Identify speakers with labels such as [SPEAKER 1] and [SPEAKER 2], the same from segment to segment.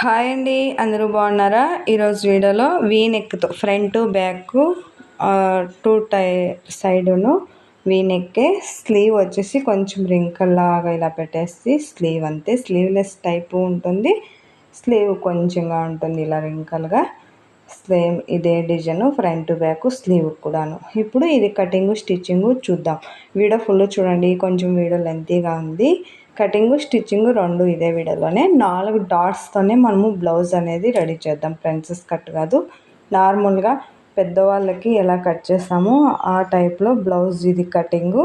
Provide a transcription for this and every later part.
[SPEAKER 1] Hi అండి, అందరూ బాగున్నారా? ఈరోజు వీడియోలో వీ నెక్తో ఫ్రంట్ బ్యాక్ సైడును వీ నెక్కే స్లీవ్ వచ్చేసి కొంచెం రింకల్ లాగా ఇలా పెట్టేసి స్లీవ్ అంతే, స్లీవ్లెస్ టైపు ఉంటుంది. స్లీవ్ కొంచెంగా ఉంటుంది ఇలా రింకల్గా. సేమ్ ఇదే డిజైన్ ఫ్రంట్ బ్యాక్ స్లీవ్ కూడాను. ఇప్పుడు ఇది కటింగ్ స్టిచ్చింగ్ చూద్దాం. వీడియో ఫుల్ చూడండి, కొంచెం వీడియో లెంతీగా ఉంది. కటింగ్ స్టిచ్చింగ్ రెండు ఇదే వీడియోలోనే. 4 డాట్స్తోనే మనము బ్లౌజ్ అనేది రెడీ చేద్దాం. ప్రిన్సెస్ కట్ కాదు, నార్మల్గా పెద్దవాళ్ళకి ఎలా కట్ చేస్తామో ఆ టైప్లో బ్లౌజ్ ఇది. కటింగు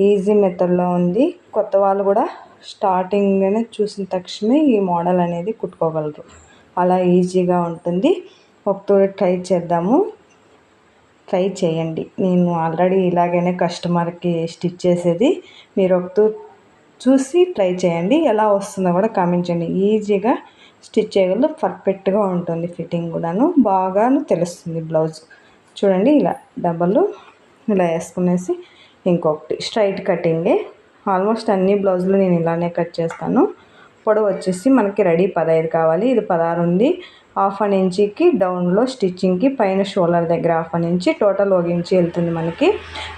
[SPEAKER 1] ఈజీ మెథడ్లో ఉంది. కొత్త వాళ్ళు కూడా స్టార్టింగ్లోనే చూసిన తక్షణమే ఈ మోడల్ అనేది కుట్టుకోగలరు, అలా ఈజీగా ఉంటుంది. ఒకసారి ట్రై చేద్దాము, ట్రై చేయండి. నేను ఆల్రెడీ ఇలాగైనా కస్టమర్కి స్టిచ్ చేసేది. మీరు ఒకసారి చూసి ట్రై చేయండి, ఎలా వస్తుందో కూడా కామెంట్ చేయండి. ఈజీగా స్టిచ్ చేయగలరు, పర్ఫెక్ట్గా ఉంటుంది. ఫిట్టింగ్ కూడాను బాగాను తెలుస్తుంది బ్లౌజ్. చూడండి ఇలా డబల్ ఇలా వేసుకునేసి ఇంకొకటి స్ట్రైట్ కటింగే. ఆల్మోస్ట్ అన్ని బ్లౌజులు నేను ఇలానే కట్ చేస్తాను. పొడవు వచ్చేసి మనకి రెడీ 15 కావాలి, ఇది 16 ఉంది. హాఫ్ అన్ ఇంచుకి డౌన్లో స్టిచ్చింగ్కి పైన షోల్డర్ దగ్గర హాఫ్ అన్ ఇంచి, టోటల్ 1 ఇంచి వెళ్తుంది మనకి.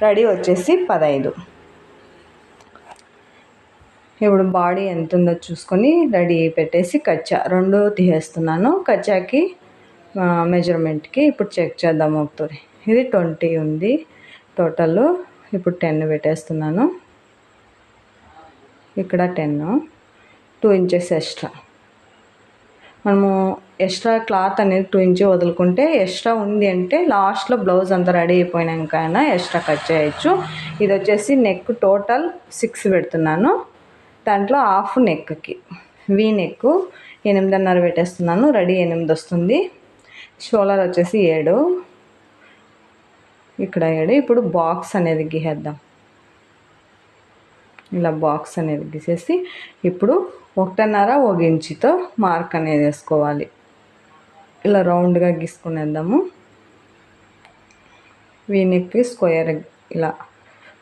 [SPEAKER 1] రెడీ వచ్చేసి 15. ఇప్పుడు బాడీ ఎంత ఉందో చూసుకొని రెడీ పెట్టేసి కచ్చా రెండు తీసేస్తున్నాను. కచ్చాకి మెజర్మెంట్కి ఇప్పుడు చెక్ చేద్దాం ఒకసారి. ఇది 20 ఉంది టోటల్, ఇప్పుడు 10 పెట్టేస్తున్నాను. ఇక్కడ 10, 2 ఇంచెస్ ఎక్స్ట్రా. మనము ఎక్స్ట్రా క్లాత్ అనేది 2 ఇంచ్ వదులుకుంటే ఎక్స్ట్రా ఉంది అంటే లాస్ట్లో బ్లౌజ్ అంతా రెడీ అయిపోయినాకైనా ఎక్స్ట్రా కట్ చేయొచ్చు. ఇది వచ్చేసి నెక్ టోటల్ 6 పెడుతున్నాను. దాంట్లో హాఫ్ నెక్కి వీ నెక్ 8.5 పెట్టేస్తున్నాను. రెడీ 8 వస్తుంది. షోల్డర్ వచ్చేసి 7, ఇక్కడ 7. ఇప్పుడు బాక్స్ అనేది గీసేద్దాం. ఇలా బాక్స్ అనేది గీసేసి ఇప్పుడు 1.5 ఇంచుతో మార్క్ అనేది వేసుకోవాలి. ఇలా రౌండ్గా గీసుకునేద్దాము. వీ నెక్ స్క్వేర్ ఇలా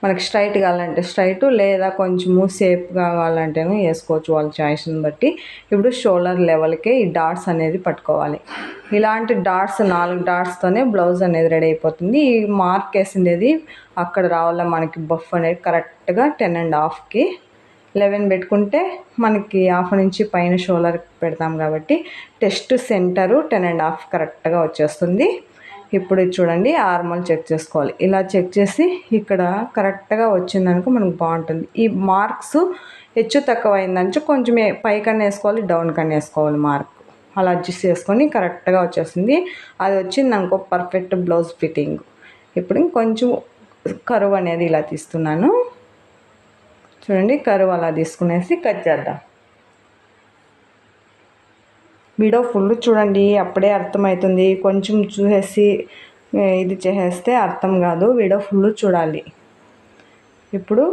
[SPEAKER 1] మనకి స్ట్రైట్ కావాలంటే స్ట్రైట్, లేదా కొంచెము సేప్ కావాలంటేనే వేసుకోవచ్చు వాళ్ళ చాయిస్ని బట్టి. ఇప్పుడు షోల్డర్ లెవెల్కే ఈ డాట్స్ అనేది పట్టుకోవాలి. ఇలాంటి డాట్స్ 4 డాట్స్తోనే బ్లౌజ్ అనేది రెడీ అయిపోతుంది. ఈ మార్క్ వేసిండేది అక్కడ రావాల మనకి. బఫ్ అనేది కరెక్ట్గా 10.5కి 11 పెట్టుకుంటే మనకి హాఫ్ నుంచి పైన షోల్డర్ పెడతాం కాబట్టి టెస్ట్ సెంటరు 10.5 కరెక్ట్గా వచ్చేస్తుంది. ఇప్పుడు చూడండి, ఆర్మల్ చెక్ చేసుకోవాలి. ఇలా చెక్ చేసి ఇక్కడ కరెక్ట్గా వచ్చిందనుకో మనకు బాగుంటుంది. ఈ మార్క్స్ హెచ్చు తక్కువ అయిందంటే కొంచెం పైకన్నా వేసుకోవాలి, డౌన్ కన్నా వేసుకోవాలి మార్క్. అలా అడ్జస్ట్ చేసుకొని కరెక్ట్గా వచ్చేస్తుంది. అది వచ్చిందనుకో పర్ఫెక్ట్ బ్లౌజ్ ఫిట్టింగ్. ఇప్పుడు కొంచెం కరువు అనేది ఇలా తీస్తున్నాను. చూడండి, కరువు అలా తీసుకునేసి కట్ చేద్దాం. వీడియో ఫుల్ చూడండి, అప్పుడే అర్థమవుతుంది. కొంచెం చూసేసి ఇది చేసేస్తే అర్థం కాదు. వీడియో ఫుల్ చూడాలి. ఇప్పుడు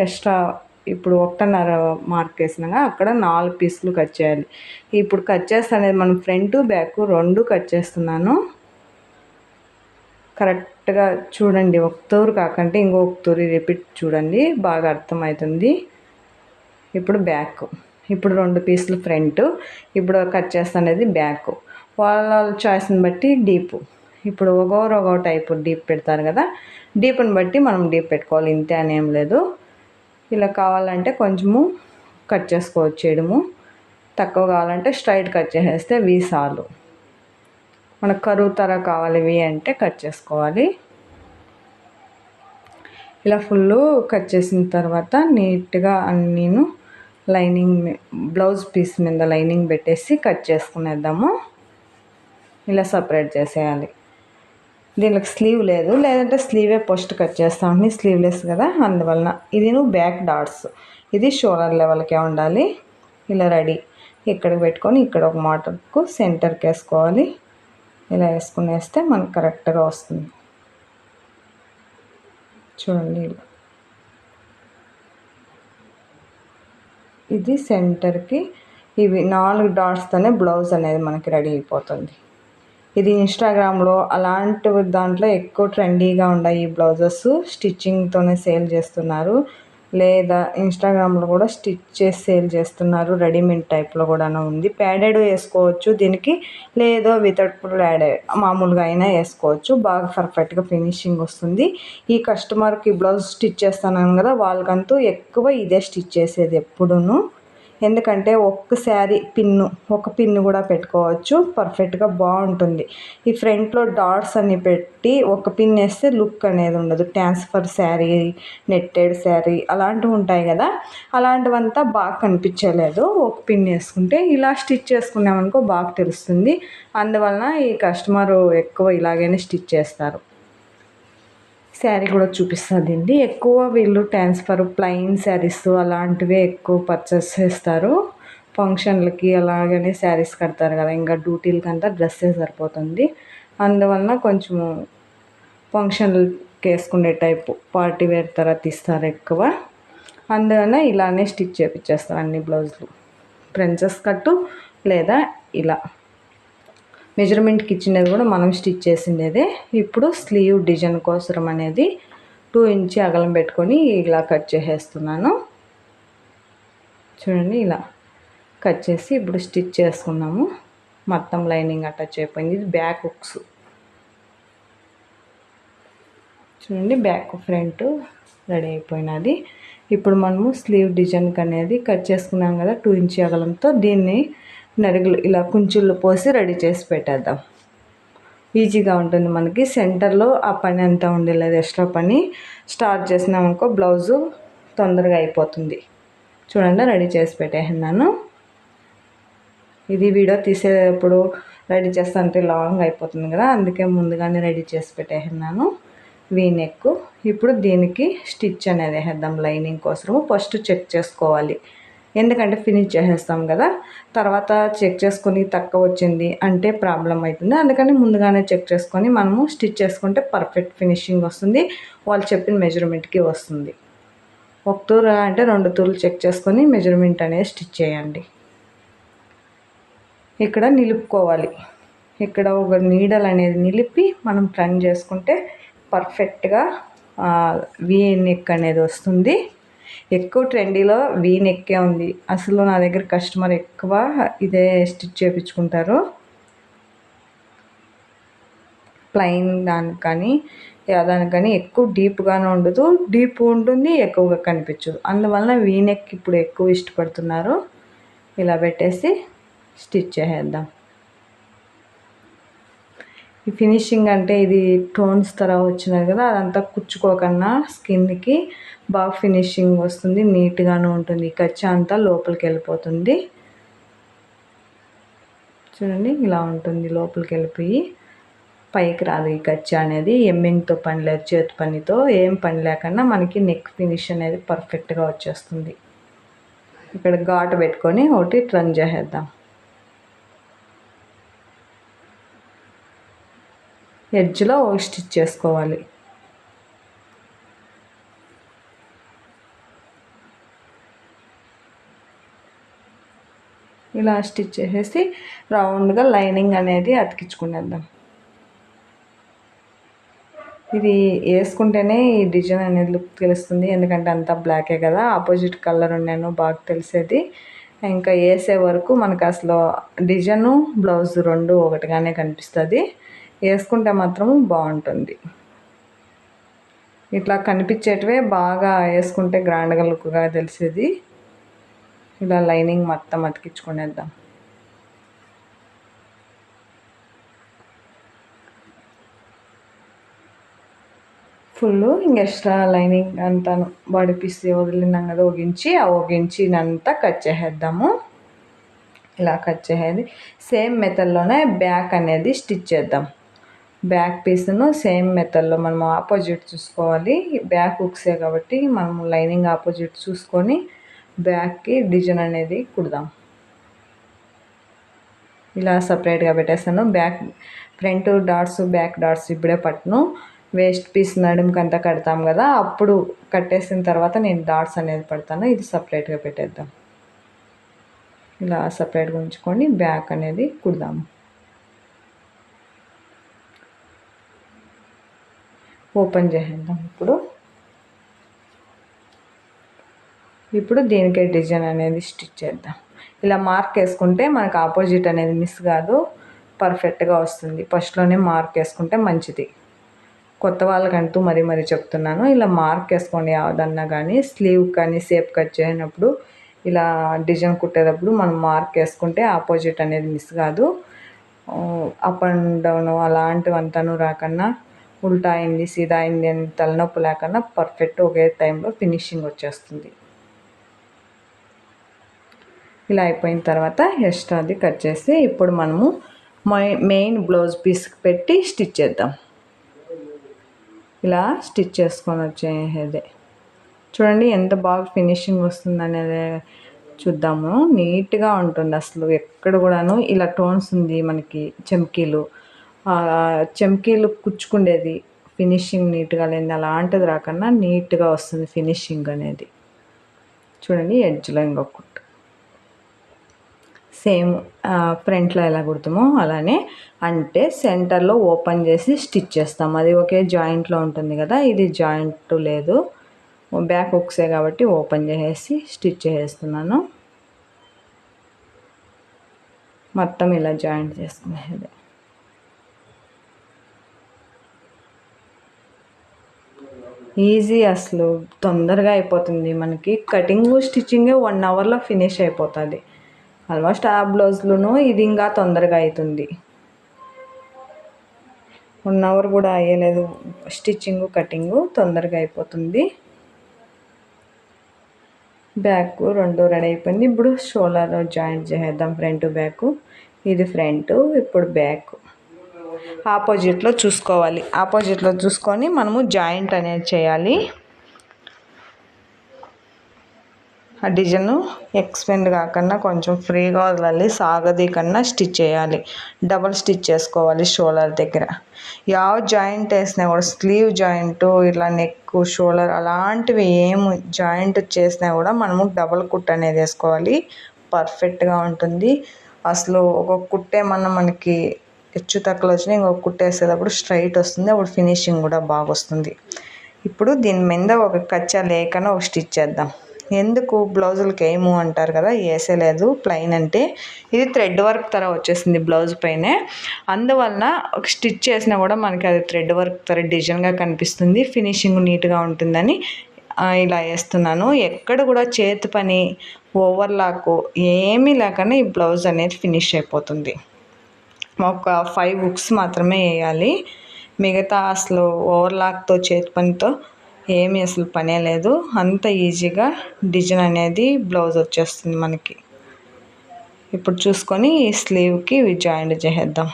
[SPEAKER 1] ఎక్స్ట్రా ఇప్పుడు 1.5 మార్క్ వేసినాక అక్కడ 4 పీసులు కట్ చేయాలి. ఇప్పుడు కట్ చేస్తానేది మనం ఫ్రంట్ బ్యాక్ 2 కట్ చేస్తున్నాను. కరెక్ట్గా చూడండి, ఒక తూరు కాకంటే ఇంకొక తూరి రిపీట్ చూడండి, బాగా అర్థమవుతుంది. ఇప్పుడు బ్యాక్, ఇప్పుడు 2 పీసులు ఫ్రంట్, ఇప్పుడు కట్ చేస్తానేది బ్యాక్. వాళ్ళ చాయిస్ని బట్టి డీప్. ఇప్పుడు ఒక్కో టైపు డీప్ పెడతారు కదా, డీప్ని బట్టి మనం డీప్ పెట్టుకోవాలి. ఇంతే అని ఏం లేదు. ఇలా కావాలంటే కొంచెము కట్ చేసుకోవచ్చు, చేయడము. తక్కువ కావాలంటే స్ట్రైట్ కట్ చేసేస్తే వీ సాలు. మనకు కరువు తర కావాలి వీ అంటే కట్ చేసుకోవాలి. ఇలా ఫుల్ కట్ చేసిన తర్వాత నీట్గా నేను లైనింగ్ బ్లౌజ్ పీస్ మీద లైనింగ్ పెట్టేసి కట్ చేసుకునేద్దాము. ఇలా సపరేట్ చేసేయాలి. దీనికి స్లీవ్ లేదు, లేదంటే స్లీవే పోస్ట్ కట్ చేస్తామని, స్లీవ్లెస్ కదా అందువలన. ఇది బ్యాక్ డాట్స్, ఇది షోల్డర్ లెవెల్కే ఉండాలి. ఇలా రెడీ ఇక్కడికి పెట్టుకొని ఇక్కడ ఒక మాటకు సెంటర్కి వేసుకోవాలి. ఇలా వేసుకునేస్తే మనకు కరెక్ట్గా వస్తుంది. చూడండి, ఇది సెంటర్కి ఇవి 4 డాట్స్తోనే బ్లౌజ్ అనేది మనకి రెడీ అయిపోతుంది. ఇది ఇన్స్టాగ్రామ్లో అలాంటి దాంట్లో ఎక్కువ ట్రెండీగా ఉన్నాయి ఈ బ్లౌజెస్. స్టిచ్చింగ్తోనే సేల్ చేస్తున్నారు. లేదా ఇన్స్టాగ్రామ్లో కూడా స్టిచ్ చేసి సేల్ చేస్తున్నారు. రెడీమేడ్ టైప్లో కూడా ఉంది. ప్యాడెడ్ వేసుకోవచ్చు దీనికి, లేదో వితౌట్ ప్యాడెడ్ మామూలుగా అయినా వేసుకోవచ్చు. బాగా పర్ఫెక్ట్గా ఫినిషింగ్ వస్తుంది. ఈ కస్టమర్కి బ్లౌజ్ స్టిచ్ చేస్తున్నాను కదా, వాళ్ళకంటూ ఎక్కువ ఇదే స్టిచ్ చేసేది ఎప్పుడూను. ఎందుకంటే ఒక పిన్ను కూడా పెట్టుకోవచ్చు. పర్ఫెక్ట్గా బాగుంటుంది. ఈ ఫ్రంట్లో డాట్స్ అన్ని పెట్టి ఒక పిన్ వేస్తే లుక్ అనేది ఉండదు. ట్రాన్స్ఫర్ శారీ, నెట్టెడ్ శారీ అలాంటివి ఉంటాయి కదా, అలాంటివంతా బాగా కనిపించలేదు ఒక పిన్ వేసుకుంటే. ఇలా స్టిచ్ చేసుకున్నామనుకో బాగా తెలుస్తుంది. అందువలన ఈ కస్టమరు ఎక్కువ ఇలాగైనా స్టిచ్ చేస్తారు. శారీ కూడా చూపిస్తుందండి. ఎక్కువ వీళ్ళు ట్రాన్స్ఫర్ ప్లెయిన్ శారీస్ అలాంటివే ఎక్కువ పర్చేస్ చేస్తారు. ఫంక్షన్లకి అలాగనే శారీస్ కడతారు కదా, ఇంకా డ్యూటీలకంతా డ్రెస్సే సరిపోతుంది. అందువలన కొంచెము ఫంక్షన్లకి వేసుకునే టైపు పార్టీ వేర్ తర్వాత తీస్తారు ఎక్కువ. అందువలన ఇలానే స్టిచ్ చేయించేస్తారు అన్ని బ్లౌజులు. ప్రిన్సెస్ కట్టు లేదా ఇలా మెజర్మెంట్కి ఇచ్చినది కూడా మనం స్టిచ్ చేసిండేదే. ఇప్పుడు స్లీవ్ డిజైన్ కోసం అనేది 2 ఇంచ్ అగలం పెట్టుకొని ఇలా కట్ చేసేస్తున్నాను. చూడండి, ఇలా కట్ చేసి ఇప్పుడు స్టిచ్ చేసుకున్నాము. మొత్తం లైనింగ్ అటాచ్ అయిపోయింది. ఇది బ్యాక్ హుక్స్. చూడండి, బ్యాక్ ఫ్రంట్ రెడీ అయిపోయినది. ఇప్పుడు మనము స్లీవ్ డిజైన్కి అనేది కట్ చేసుకున్నాం కదా 2 ఇంచ్ అగలంతో, దీన్ని నరుగులు ఇలా కుంచుళ్ళు పోసి రెడీ చేసి పెట్టేద్దాం. ఈజీగా ఉంటుంది మనకి. సెంటర్లో ఆ పని అంతా ఉండేలేదు, ఎక్స్ట్రా పని. స్టార్ట్ చేసినామనుకో బ్లౌజు తొందరగా అయిపోతుంది. చూడండి, రెడీ చేసి పెట్టేసినాను. ఇది వీడియో తీసేటప్పుడు రెడీ చేస్తుంటే లాంగ్ అయిపోతుంది కదా, అందుకే ముందుగానే రెడీ చేసి పెట్టేసినాను. V neck. ఇప్పుడు దీనికి స్టిచ్ అనేది వేసేద్దాం. లైనింగ్ కోసము ఫస్ట్ చెక్ చేసుకోవాలి, ఎందుకంటే ఫినిష్ చేసేస్తాం కదా, తర్వాత చెక్ చేసుకొని తక్కువ వచ్చింది అంటే ప్రాబ్లం అవుతుంది. అందుకని ముందుగానే చెక్ చేసుకొని మనము స్టిచ్ చేసుకుంటే పర్ఫెక్ట్ ఫినిషింగ్ వస్తుంది. వాళ్ళు చెప్పిన మెజర్మెంట్కి వస్తుంది. ఒక తూరు అంటే 2 తూర్లు చెక్ చేసుకొని మెజర్మెంట్ అనేది స్టిచ్ చేయండి. ఇక్కడ నిలుపుకోవాలి. ఇక్కడ ఒక నీడల్ అనేది నిలిపి మనం టర్న్ చేసుకుంటే పర్ఫెక్ట్గా వీ నెక్ అనేది వస్తుంది. ఎక్కువ ట్రెండీలో వీ నెక్కే ఉంది. అసలు నా దగ్గర కస్టమర్ ఎక్కువ ఇదే స్టిచ్ చేయించుకుంటారు. ప్లెయిన్ దానికని దానికని ఎక్కువ డీప్గానే ఉండదు, డీప్ ఉంటుంది ఎక్కువగా కనిపించదు. అందువలన వీ నెక్ ఇప్పుడు ఎక్కువ ఇష్టపడుతున్నారు. ఇలా పెట్టేసి స్టిచ్ చేసేద్దాం. ఈ ఫినిషింగ్ అంటే ఇది టోన్స్ తర్వాత వచ్చినది కదా, అదంతా కుచ్చుకోకన్నా స్కిన్కి బాగా ఫినిషింగ్ వస్తుంది. నీట్గానే ఉంటుంది. కచ్చా అంతా లోపలికి వెళ్ళిపోతుంది. చూడండి, ఇలా ఉంటుంది. లోపలికి వెళ్ళిపోయి పైకి రాదు. ఈ కచ్చా అనేది ఎమ్మింగ్తో పని లేదు, చేతి పనితో ఏం పని లేకుండా మనకి నెక్ ఫినిష్ అనేది పర్ఫెక్ట్గా వచ్చేస్తుంది. ఇక్కడ ఘాటు పెట్టుకొని ఒకటి టర్న్ చేసేద్దాం. ఎడ్జ్లో స్టిచ్ చేసుకోవాలి. ఇలా స్టిచ్ చేసేసి రౌండ్గా లైనింగ్ అనేది అతికించుకునేద్దాం. ఇది వేసుకుంటేనే ఈ డిజైన్ అనేది లుక్ తెలుస్తుంది. ఎందుకంటే అంతా బ్లాకే కదా, ఆపోజిట్ కలర్ ఉన్నాను బాగా తెలిసేది. ఇంకా వేసే వరకు మనకు అసలు డిజైను బ్లౌజ్ 2 ఒకటిగానే కనిపిస్తుంది. వేసుకుంటే మాత్రం బాగుంటుంది. ఇట్లా కనిపించేటివే బాగా వేసుకుంటే గ్రాండ్గా లుక్గా తెలిసేది. ఇలా లైనింగ్ మొత్తం అతికించుకునేద్దాం. ఫుల్ ఇంకా ఎక్స్ట్రా లైనింగ్ అంతా బాడీ పీస్ వదిలినాం కదా, ఒక ఇంచినంతా కట్ చేసేద్దాము. ఇలా కట్ చేసేది సేమ్ మెథడ్లోనే బ్యాక్ అనేది స్టిచ్ చేద్దాం. బ్యాక్ పీస్ను సేమ్ మెథడ్లో మనం ఆపోజిట్ చూసుకోవాలి. బ్యాక్ హుక్సే కాబట్టి మనం లైనింగ్ ఆపోజిట్ చూసుకొని బ్యాక్కి డిజైన్ అనేది కుడదాం. ఇలా సపరేట్గా పెట్టేస్తాను. ఫ్రంట్ డాట్స్ బ్యాక్ డాట్స్ ఇప్పుడే పట్టును. వేస్ట్ పీస్ నడుముకంతా కడతాం కదా, అప్పుడు కట్టేసిన తర్వాత నేను డాట్స్ అనేది పడతాను. ఇది సపరేట్గా పెట్టేద్దాం. ఇలా సపరేట్గా ఉంచుకొని బ్యాక్ అనేది కుడదాము. ఓపెన్ చేసేద్దాం. ఇప్పుడు ఇప్పుడు దీనికే డిజైన్ అనేది స్టిచ్ చేద్దాం. ఇలా మార్క్ వేసుకుంటే మనకు ఆపోజిట్ అనేది మిస్ కాదు, పర్ఫెక్ట్గా వస్తుంది. ఫస్ట్లోనే మార్క్ వేసుకుంటే మంచిది. కొత్త వాళ్ళకంటూ మరీ చెప్తున్నాను, ఇలా మార్క్ వేసుకోండి. ఏదన్నా కానీ స్లీవ్ కానీ షేప్ కట్ చేయనప్పుడు ఇలా డిజైన్ కుట్టేటప్పుడు మనం మార్క్ వేసుకుంటే ఆపోజిట్ అనేది మిస్ కాదు. అప్ అండ్ డౌన్ అలాంటివంతాను రాకన్నా, ఉల్టా అయింది సీదా అయింది అని తలనొప్పి లేకుండా పర్ఫెక్ట్ ఒకే టైంలో ఫినిషింగ్ వచ్చేస్తుంది. ఇలా అయిపోయిన తర్వాత ఎక్స్ట్రాది కట్ చేసి ఇప్పుడు మనము మెయిన్ బ్లౌజ్ పీస్కి పెట్టి స్టిచ్ చేద్దాం. ఇలా స్టిచ్ చేసుకొని వచ్చేదే చూడండి ఎంత బాగా ఫినిషింగ్ వస్తుంది అనేది చూద్దాము. నీట్గా ఉంటుంది అసలు ఎక్కడ కూడాను. ఇలా టోన్స్ ఉంది మనకి చెమ్కీలు కుచ్చుకుండేది ఫినిషింగ్ నీట్గా లేదు, అలాంటిది రాకన్నా నీట్గా వస్తుంది ఫినిషింగ్ అనేది. చూడండి ఎడ్జ్లో ఇంకొకటి సేమ్ ఫ్రంట్లో ఎలా కుడతామో అలానే, అంటే సెంటర్లో ఓపెన్ చేసి స్టిచ్ చేస్తాం. అది ఒకే జాయింట్లో ఉంటుంది కదా, ఇది జాయింట్ లేదు, బ్యాక్ హుక్సే కాబట్టి ఓపెన్ చేసేసి స్టిచ్ చేసేస్తున్నాను. మొత్తం ఇలా జాయింట్ చేసుకునేది. ఈజీ, అసలు తొందరగా అయిపోతుంది మనకి. కటింగ్ స్టిచ్చింగే 1 అవర్లో ఫినిష్ అయిపోతుంది ఆల్మోస్ట్. ఆ బ్లౌజ్లోనూ ఇది ఇంకా తొందరగా అవుతుంది. 1 అవర్ కూడా అయ్యలేదు, స్టిచ్చింగు కటింగు తొందరగా అయిపోతుంది. బ్యాక్ 2 రెడీ అయిపోయింది. ఇప్పుడు షోల్డర్ జాయింట్ చేసేద్దాం, ఫ్రంట్ బ్యాక్. ఇది ఫ్రంట్, ఇప్పుడు బ్యాక్ ఆపోజిట్లో చూసుకోవాలి. ఆపోజిట్లో చూసుకొని మనము జాయింట్ అనేది చేయాలి. ఆ డిజైన్ ఎక్స్పెండ్ కాకుండా కొంచెం ఫ్రీగా వదలాలి, సాగది కన్నా స్టిచ్ చేయాలి. డబల్ స్టిచ్ చేసుకోవాలి షోల్డర్ దగ్గర. ಯಾವ జాయింట్ వేసినా కూడా, స్లీవ్ జాయింట్ ఇట్లా నెక్ షోల్డర్ అలాంటివి ఏమి జాయింట్ చేసినా కూడా మనము డబల్ కుట్ అనేది వేసుకోవాలి. పర్ఫెక్ట్గా ఉంటుంది అసలు. ఒక కుట్టు ఏమన్నా మనకి హెచ్చు తక్కువ వచ్చినా ఇంకొక కుట్టు వేసేటప్పుడు స్ట్రైట్ వస్తుంది, అప్పుడు ఫినిషింగ్ కూడా బాగా వస్తుంది. ఇప్పుడు దీని మీద ఒక కచ్చా లేకన్నా ఒక స్టిచ్ చేద్దాం. ఎందుకు బ్లౌజులకి ఏమో అంటారు కదా, వేసేలేదు ప్లెయిన్ అంటే. ఇది థ్రెడ్ వర్క్ తర వచ్చేసింది బ్లౌజ్ పైనే, అందువలన ఒక స్టిచ్ చేసినా కూడా మనకి అది థ్రెడ్ వర్క్ తర డిజైన్గా కనిపిస్తుంది, ఫినిషింగ్ నీట్గా ఉంటుందని ఇలా వేస్తున్నాను. ఎక్కడ కూడా చేతి పని ఓవర్లాక్ ఏమీ లేకుండా ఈ బ్లౌజ్ అనేది ఫినిష్ అయిపోతుంది. ఒక 5 హుక్స్ మాత్రమే వేయాలి, మిగతా అసలు ఓవర్లాక్తో చేతి పనితో ఏమీ అసలు పనే లేదు. అంత ఈజీగా డిజైన్ అనేది బ్లౌజ్ వచ్చేస్తుంది మనకి. ఇప్పుడు చూసుకొని స్లీవ్కి జాయింట్ చేసేద్దాం.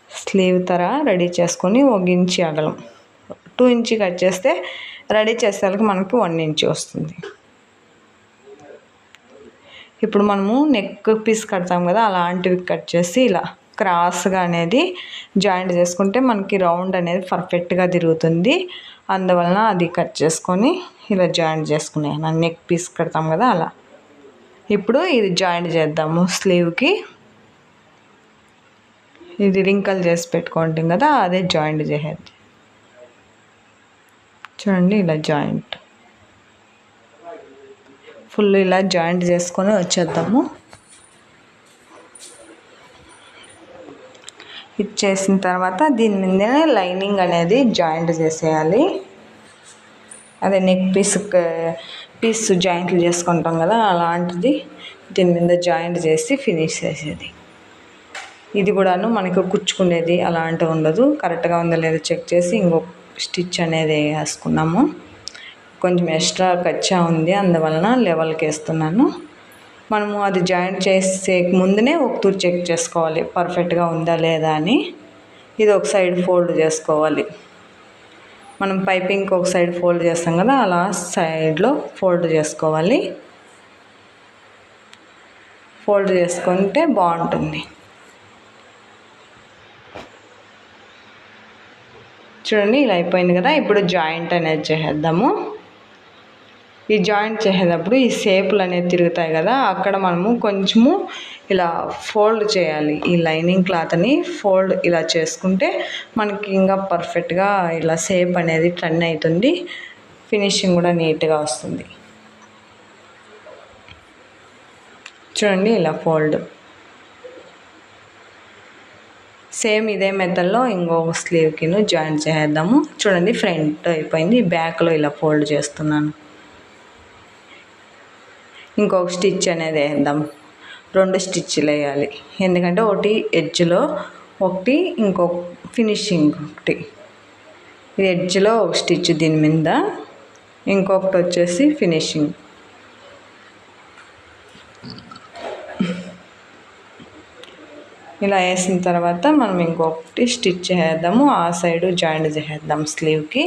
[SPEAKER 1] స్లీవ్ తర రెడీ చేసుకొని 1 ఇంచ్ అగలం, 2 ఇంచ్ కట్ చేస్తే రెడీ చేసేసరికి మనకి 1 ఇంచ్ వస్తుంది. ఇప్పుడు మనము నెక్ పీస్ కడతాం కదా, అలాంటివి కట్ చేసి ఇలా క్రాస్గా అనేది జాయింట్ చేసుకుంటే మనకి రౌండ్ అనేది పర్ఫెక్ట్గా తిరుగుతుంది. అందువలన అది కట్ చేసుకొని ఇలా జాయింట్ చేసుకున్నాను. నెక్ పీస్ కడతాం కదా అలా. ఇప్పుడు ఇది జాయింట్ చేద్దాము స్లీవ్కి. ఇది రింకల్ చేసి పెట్టుకుంటాం కదా, అదే జాయింట్ చేసేది. చూడండి ఇలా జాయింట్ ఫుల్ ఇలా జాయింట్ చేసుకొని వచ్చేద్దాము. ఇచ్చేసిన తర్వాత దీని మీదనే లైనింగ్ అనేది జాయింట్ చేసేయాలి. అదే నెక్ పీస్ జాయింట్లు చేసుకుంటాం కదా, అలాంటిది దీని మీద జాయింట్ చేసి ఫినిష్ చేసేది. ఇది కూడాను మనకు కుచ్చుకునేది అలాంటివి ఉండదు. కరెక్ట్గా ఉందో లేదో చెక్ చేసి ఇంకొక స్టిచ్ అనేది వేసుకున్నాము. కొంచెం ఎక్స్ట్రా కచ్చా ఉంది, అందువలన లెవెల్కి వేస్తున్నాను. మనము అది జాయింట్ చేసే ముందునే ఒక తూరు చెక్ చేసుకోవాలి పర్ఫెక్ట్గా ఉందా లేదా అని. ఇది ఒక సైడ్ ఫోల్డ్ చేసుకోవాలి. మనం పైపింగ్కి ఒక సైడ్ ఫోల్డ్ చేస్తాం కదా, అలా సైడ్లో ఫోల్డ్ చేసుకోవాలి. ఫోల్డ్ చేసుకుంటే బాగుంటుంది. చూడండి ఇలా అయిపోయింది కదా. ఇప్పుడు జాయింట్ అనేది చేసేద్దాము. ఈ జాయింట్ చేసేటప్పుడు ఈ షేపులు అనేది తిరుగుతాయి కదా, అక్కడ మనము కొంచెము ఇలా ఫోల్డ్ చేయాలి. ఈ లైనింగ్ క్లాత్ని ఫోల్డ్ ఇలా చేసుకుంటే మనకి ఇంకా పర్ఫెక్ట్గా ఇలా షేప్ అనేది టర్న్ అవుతుంది, ఫినిషింగ్ కూడా నీట్గా వస్తుంది. చూడండి ఇలా ఫోల్డ్. సేమ్ ఇదే మెథడ్లో ఇంకొక స్లీవ్కి జాయింట్ చేద్దాము. చూడండి ఫ్రంట్ అయిపోయింది, బ్యాక్లో ఇలా ఫోల్డ్ చేస్తున్నాను. ఇంకొక స్టిచ్ అనేది వేద్దాం. 2 స్టిచ్లు వేయాలి, ఎందుకంటే ఒకటి ఎడ్జ్లో ఒకటి ఇంకొక ఫినిషింగ్ ఒకటి. ఇది ఎడ్జ్లో ఒక స్టిచ్ దీని మీద, ఇంకొకటి వచ్చేసి ఫినిషింగ్. ఇలా వేసిన తర్వాత మనం ఇంకొకటి స్టిచ్ చేద్దాము. ఆ సైడు జాయింట్ చేద్దాం స్లీవ్కి.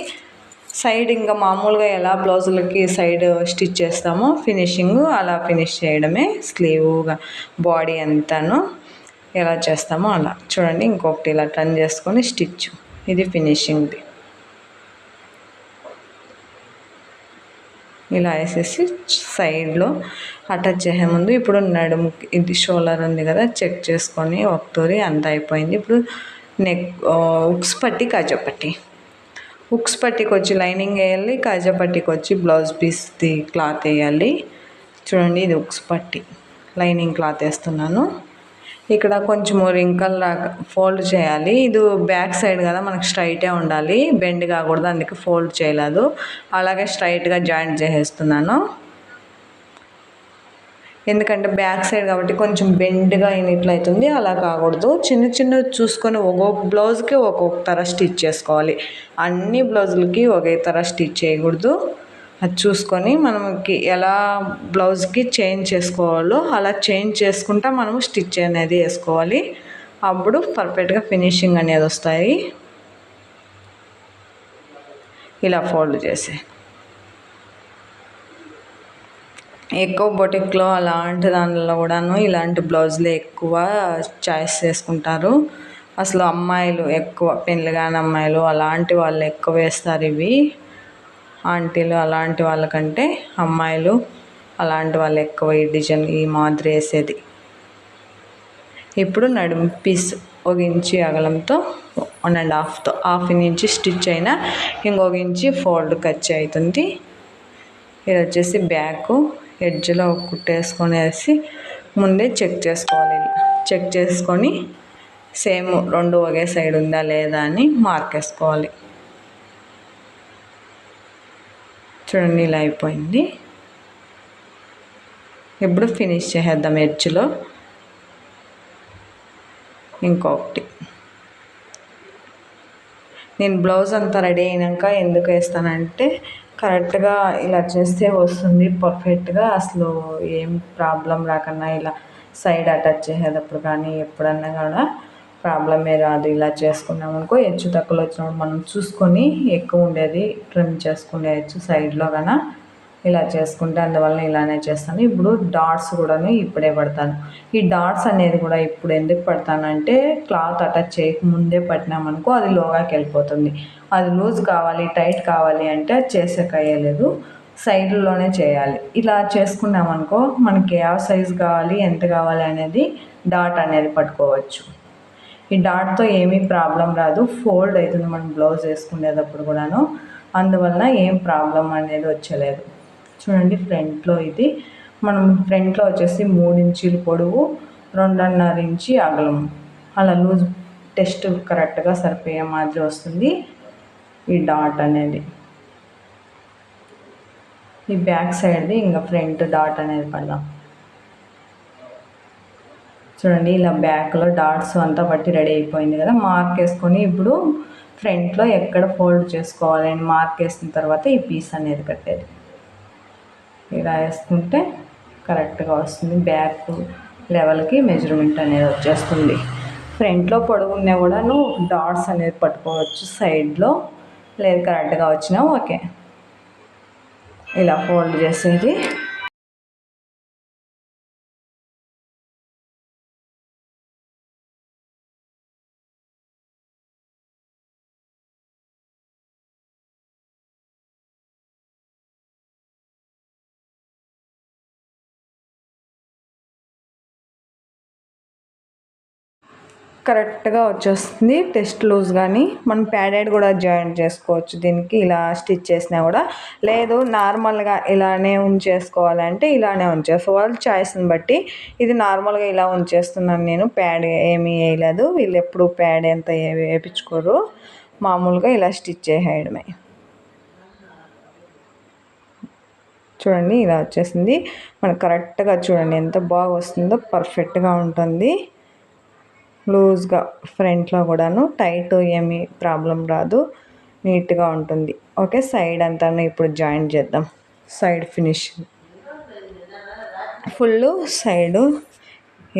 [SPEAKER 1] సైడ్ ఇంకా మామూలుగా ఎలా బ్లౌజులకి సైడ్ స్టిచ్ చేస్తామో ఫినిషింగ్ అలా ఫినిష్ చేయడమే. స్లీవ్గా బాడీ అంతాను ఎలా చేస్తామో అలా. చూడండి ఇంకొకటి ఇలా టర్న్ చేసుకొని స్టిచ్, ఇది ఫినిషింగ్ది. ఇలా వేసేసి సైడ్లో అటాచ్ చేసే ముందు ఇప్పుడు నడుముకి ఇది షోల్డర్ ఉంది కదా, చెక్ చేసుకొని ఒకటోరి అంత అయిపోయింది. ఇప్పుడు నెక్ ఉక్స్ పట్టి కాజా పట్టి. ఉక్స్ పట్టికి వచ్చి లైనింగ్ వేయాలి, కాజా పట్టికి వచ్చి బ్లౌజ్ పీస్ది క్లాత్ వేయాలి. చూడండి ఇది ఉక్స్ పట్టి, లైనింగ్ క్లాత్ వేస్తున్నాను. ఇక్కడ కొంచెము రింకల్ లాగా ఫోల్డ్ చేయాలి. ఇది బ్యాక్ సైడ్ కదా, మనకు స్ట్రైటే ఉండాలి, బెండ్ కాకూడదు, అందుకే ఫోల్డ్ చేయలేదు. అలాగే స్ట్రైట్గా జాయింట్ చేసేస్తున్నాను. ఎందుకంటే బ్యాక్ సైడ్ కాబట్టి కొంచెం బెండ్గా అయినట్లయితుంది, అలా కాకూడదు. చిన్న చిన్న చూసుకొని ఒక్కొక్క బ్లౌజ్కి ఒక్కొక్క తర స్టిచ్ చేసుకోవాలి. అన్ని బ్లౌజులకి ఒకే తర స్టిచ్ చేయకూడదు. అది చూసుకొని మనకి ఎలా బ్లౌజ్కి చేంజ్ చేసుకోవాలో అలా చేంజ్ చేసుకుంటా మనము స్టిచ్ అనేది వేసుకోవాలి. అప్పుడు పర్ఫెక్ట్గా ఫినిషింగ్ అనేది వస్తాయి. ఇలా ఫోల్డ్ చేసి ఎక్కువ బొటిక్లో అలాంటి దానిలో కూడాను ఇలాంటి బ్లౌజులే ఎక్కువ చాయిస్ చేసుకుంటారు. అసలు అమ్మాయిలు ఎక్కువ, పెళ్ళి కాని అమ్మాయిలు అలాంటి వాళ్ళు ఎక్కువ వేస్తారు ఇవి. ఆంటీలు అలాంటి వాళ్ళకంటే అమ్మాయిలు అలాంటి వాళ్ళు ఎక్కువ ఈ డిజైన్ ఈ మాదిరి వేసేది. ఇప్పుడు నడుము పీస్ 1 ఇంచి అగలంతో 1.5తో 1/2 ఇంచి స్టిచ్ అయినా ఇంకొక ఇంచి ఫోల్డ్ ఖర్చు అవుతుంది. ఇది వచ్చేసి బ్యాక్ ఎడ్జ్లో కుట్టేసుకొనేసి ముందే చెక్ చేసుకోవాలి. చెక్ చేసుకొని సేమ్ 2 ఒకే సైడ్ ఉందా లేదా అని మార్క్ వేసుకోవాలి. చూడండి ఇలా అయిపోయింది. ఇప్పుడు ఫినిష్ చేసేద్దాం ఎడ్జ్లో. ఇంకొకటి నేను బ్లౌజ్ అంతా రెడీ అయినాక ఎందుకు వేస్తానంటే కరెక్ట్గా ఇలా చేస్తే వస్తుంది పర్ఫెక్ట్గా, అసలు ఏం ప్రాబ్లం రాకుండా ఇలా సైడ్ అటాచ్ చేసేటప్పుడు కానీ ఎప్పుడన్నా కూడా ప్రాబ్లమే రాదు. ఇలా చేసుకున్నాం అనుకో హెచ్చు తక్కువలు వచ్చినప్పుడు మనం చూసుకొని ఎక్కువ ఉండేది ట్రిమ్ చేసుకునేయచ్చు సైడ్లో కన్నా. ఇలా చేసుకుంటే అందువల్ల ఇలానే చేస్తాను. ఇప్పుడు డాట్స్ కూడాను ఇప్పుడే పడతాను. ఈ డాట్స్ అనేది కూడా ఇప్పుడు ఎందుకు పడతానంటే క్లాత్ అటాచ్ చేయకముందే పట్టినామనుకో అది లోగాకి వెళ్ళిపోతుంది. అది లూజ్ కావాలి, టైట్ కావాలి అంటే చేసేకి అయ్యలేదు, సైడ్లోనే చేయాలి. ఇలా చేసుకున్నామనుకో మనకి ఏ సైజు కావాలి ఎంత కావాలి అనేది డాట్ అనేది పట్టుకోవచ్చు. ఈ డాట్తో ఏమీ ప్రాబ్లం రాదు, ఫోల్డ్ అవుతుంది మనం బ్లౌజ్ వేసుకునేటప్పుడు కూడాను, అందువలన ఏం ప్రాబ్లం అనేది వచ్చలేదు. చూడండి ఫ్రంట్లో ఇది మనం ఫ్రంట్లో వచ్చేసి 3 ఇంచీలు పొడవు 2.5 ఇంచి అగలం అలా లూజ్ టెస్ట్ కరెక్ట్గా సరిపోయే మాదిరి వస్తుంది ఈ డాట్ అనేది. ఈ బ్యాక్ సైడ్ది ఇంకా ఫ్రంట్ డాట్ అనేది పడదాం. చూడండి ఇలా బ్యాక్లో డాట్స్ అంతా బట్టి రెడీ అయిపోయింది కదా. మార్క్ వేసుకొని ఇప్పుడు ఫ్రంట్లో ఎక్కడ ఫోల్డ్ చేసుకోవాలి అని మార్క్ వేసిన తర్వాత ఈ పీస్ అనేది కట్టేది. ఇలా వేసుకుంటే కరెక్ట్గా వస్తుంది, బ్యాక్ లెవెల్కి మెజర్మెంట్ అనేది వచ్చేస్తుంది. ఫ్రంట్లో పొడవు ఉన్నా కూడాను డాట్స్ అనేది పట్టుకోవచ్చు సైడ్లో, లేదు కరెక్ట్గా వచ్చినా ఓకే. ఇలా ఫోల్డ్ చేసేది. కరెక్ట్గా వచ్చేస్తుంది. టెస్ట్ లూజ్ కానీ మనం ప్యాడెడ్ కూడా జాయింట్ చేసుకోవచ్చు దీనికి. ఇలా స్టిచ్ చేసినా కూడా, లేదు నార్మల్గా ఇలానే ఉంచేసుకోవాలంటే ఇలానే ఉంచేసుకోవాలి చాయిస్ని బట్టి. ఇది నార్మల్గా ఇలా ఉంచేస్తున్నాను నేను, ప్యాడ్ ఏమీ వేయలేదు. వీళ్ళు ఎప్పుడు ప్యాడ్ ఎంత వేయించుకోరు, మామూలుగా ఇలా స్టిచ్ చేసేయడమే. చూడండి ఇలా వచ్చేసింది. మనకు కరెక్ట్గా చూడండి ఎంత బాగా వస్తుందో, పర్ఫెక్ట్గా ఉంటుంది. లూజ్గా ఫ్రంట్లో కూడాను టైట్ ఏమీ ప్రాబ్లం రాదు, నీట్గా ఉంటుంది. ఓకే, సైడ్ అంతా ఇప్పుడు జాయింట్ చేద్దాం. సైడ్ ఫినిషింగ్ ఫుల్ సైడు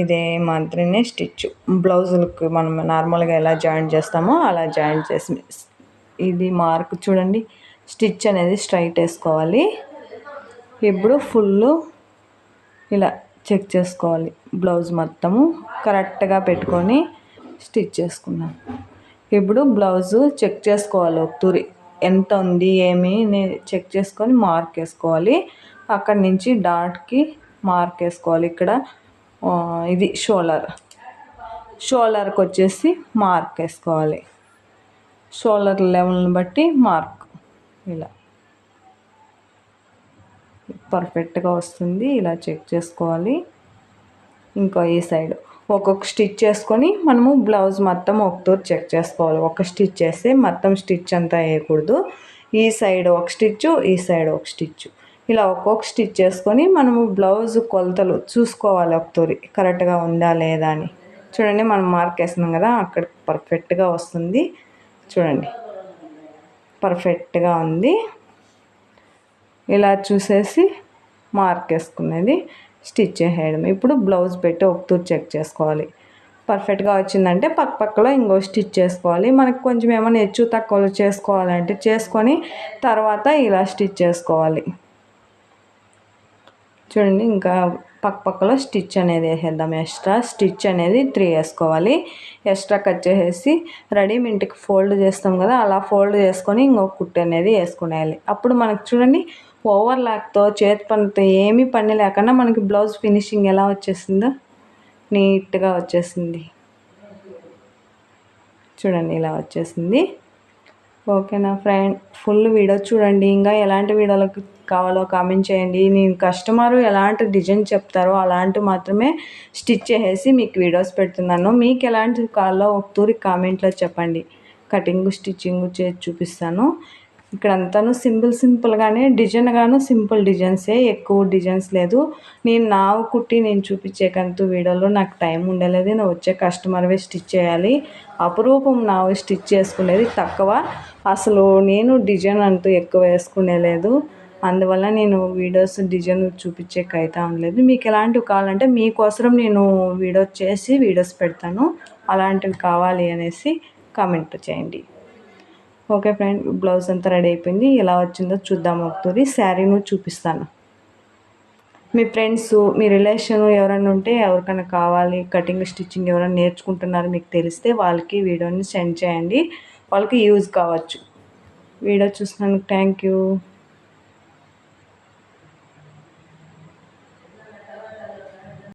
[SPEAKER 1] ఇదే మాత్రమే స్టిచ్. బ్లౌజులకు మనం నార్మల్గా ఎలా జాయింట్ చేస్తామో అలా జాయింట్ చేసి, ఇది మార్క్ చూడండి, స్టిచ్ అనేది స్ట్రైట్ వేసుకోవాలి. ఇప్పుడు ఫుల్ ఇలా చెక్ చేసుకోవాలి. బ్లౌజ్ మొత్తము కరెక్ట్గా పెట్టుకొని స్టిచ్ చేసుకున్నాం. ఇప్పుడు బ్లౌజు చెక్ చేసుకోవాలి, ఒకతూరి ఎంత ఉంది ఏమి చెక్ చేసుకొని మార్క్ వేసుకోవాలి. అక్కడి నుంచి డాట్కి మార్క్ వేసుకోవాలి. ఇక్కడ ఇది షోల్డర్కి వచ్చేసి మార్క్ వేసుకోవాలి. షోల్డర్ లెవెల్ని బట్టి మార్క్ ఇలా పర్ఫెక్ట్గా వస్తుంది. ఇలా చెక్ చేసుకోవాలి. ఇంకో ఈ సైడ్ ఒక్కొక్క స్టిచ్ చేసుకొని మనము బ్లౌజ్ మొత్తం ఒకతూరు చెక్ చేసుకోవాలి. ఒక స్టిచ్ చేస్తే మొత్తం స్టిచ్ అంతా వేయకూడదు. ఈ సైడ్ ఒక స్టిచ్చు, ఈ సైడ్ ఒక స్టిచ్చు, ఇలా ఒక్కొక్క స్టిచ్ చేసుకొని మనము బ్లౌజ్ కొలతలు చూసుకోవాలి ఒకతూరి కరెక్ట్గా ఉందా లేదా అని. చూడండి మనం మార్క్ వేస్తున్నాం కదా, అక్కడ పర్ఫెక్ట్గా వస్తుంది. చూడండి పర్ఫెక్ట్గా ఉంది. ఇలా చూసేసి మార్క్ వేసుకునేది స్టిచ్ చేయడం. ఇప్పుడు బ్లౌజ్ పెట్టి ఒకతూరు చెక్ చేసుకోవాలి. పర్ఫెక్ట్గా వచ్చిందంటే పక్కలో ఇంకో స్టిచ్ చేసుకోవాలి. మనకు కొంచెం ఏమైనా హెచ్చు తక్కువలు చేసుకోవాలంటే చేసుకొని తర్వాత ఇలా స్టిచ్ చేసుకోవాలి. చూడండి ఇంకా పక్కలో స్టిచ్ అనేది వేసేద్దాం. ఎక్స్ట్రా స్టిచ్ అనేది 3 వేసుకోవాలి. ఎక్స్ట్రా కట్ చేసేసి రెడీమేడ్కి ఫోల్డ్ చేస్తాం కదా, అలా ఫోల్డ్ చేసుకొని ఇంకొక కుట్టు అనేది వేసుకునేయాలి. అప్పుడు మనకు చూడండి ఓవర్లాక్తో చేతి పనితో ఏమీ పని లేకుండా మనకి బ్లౌజ్ ఫినిషింగ్ ఎలా వచ్చేసిందో నీట్గా వచ్చేసింది. చూడండి ఇలా వచ్చేసింది. ఓకేనా ఫ్రెండ్, ఫుల్ వీడియో చూడండి. ఇంకా ఎలాంటి వీడియోలకు కావాలో కామెంట్ చేయండి. నేను కస్టమరు ఎలాంటి డిజైన్ చెప్తారో అలాంటి మాత్రమే స్టిచ్ చేసేసి మీకు వీడియోస్ పెడుతున్నాను. మీకు ఎలాంటి కావాలో ఒకతూరి కామెంట్లో చెప్పండి. కటింగ్ స్టిచ్చింగ్ చేసి చూపిస్తాను. ఇక్కడ అంతాను సింపుల్గానే డిజైన్గాను సింపుల్ డిజైన్సే, ఎక్కువ డిజైన్స్ లేదు. నేను నావు కుట్టి నేను చూపించేకంతూ వీడియోలో నాకు టైం ఉండలేదు. నేను వచ్చే కస్టమర్వే స్టిచ్ చేయాలి. అపురూపం నావు స్టిచ్ చేసుకునేది తక్కువ. అసలు నేను డిజైన్ అంటూ ఎక్కువ వేసుకునేలేదు. అందువల్ల నేను వీడియోస్ డిజైన్ చూపించేకైతే ఉండలేదు. మీకు ఎలాంటివి కావాలంటే మీకోసం నేను వీడియోస్ పెడతాను. అలాంటివి కావాలి అనేసి కామెంట్ చేయండి. ఓకే ఫ్రెండ్, బ్లౌజ్ అంతా రెడీ అయిపోయింది. ఎలా వచ్చిందో చూద్దాం. ఒకతూరి శారీను చూపిస్తాను. మీ ఫ్రెండ్స్, మీ రిలేషన్ ఎవరైనా ఉంటే, ఎవరికైనా కావాలి కటింగ్ స్టిచ్చింగ్ ఎవరైనా నేర్చుకుంటున్నారో మీకు తెలిస్తే వాళ్ళకి వీడియోని సెండ్ చేయండి. వాళ్ళకి యూజ్ కావచ్చు. వీడియో చూసినందుకు థ్యాంక్ యూ.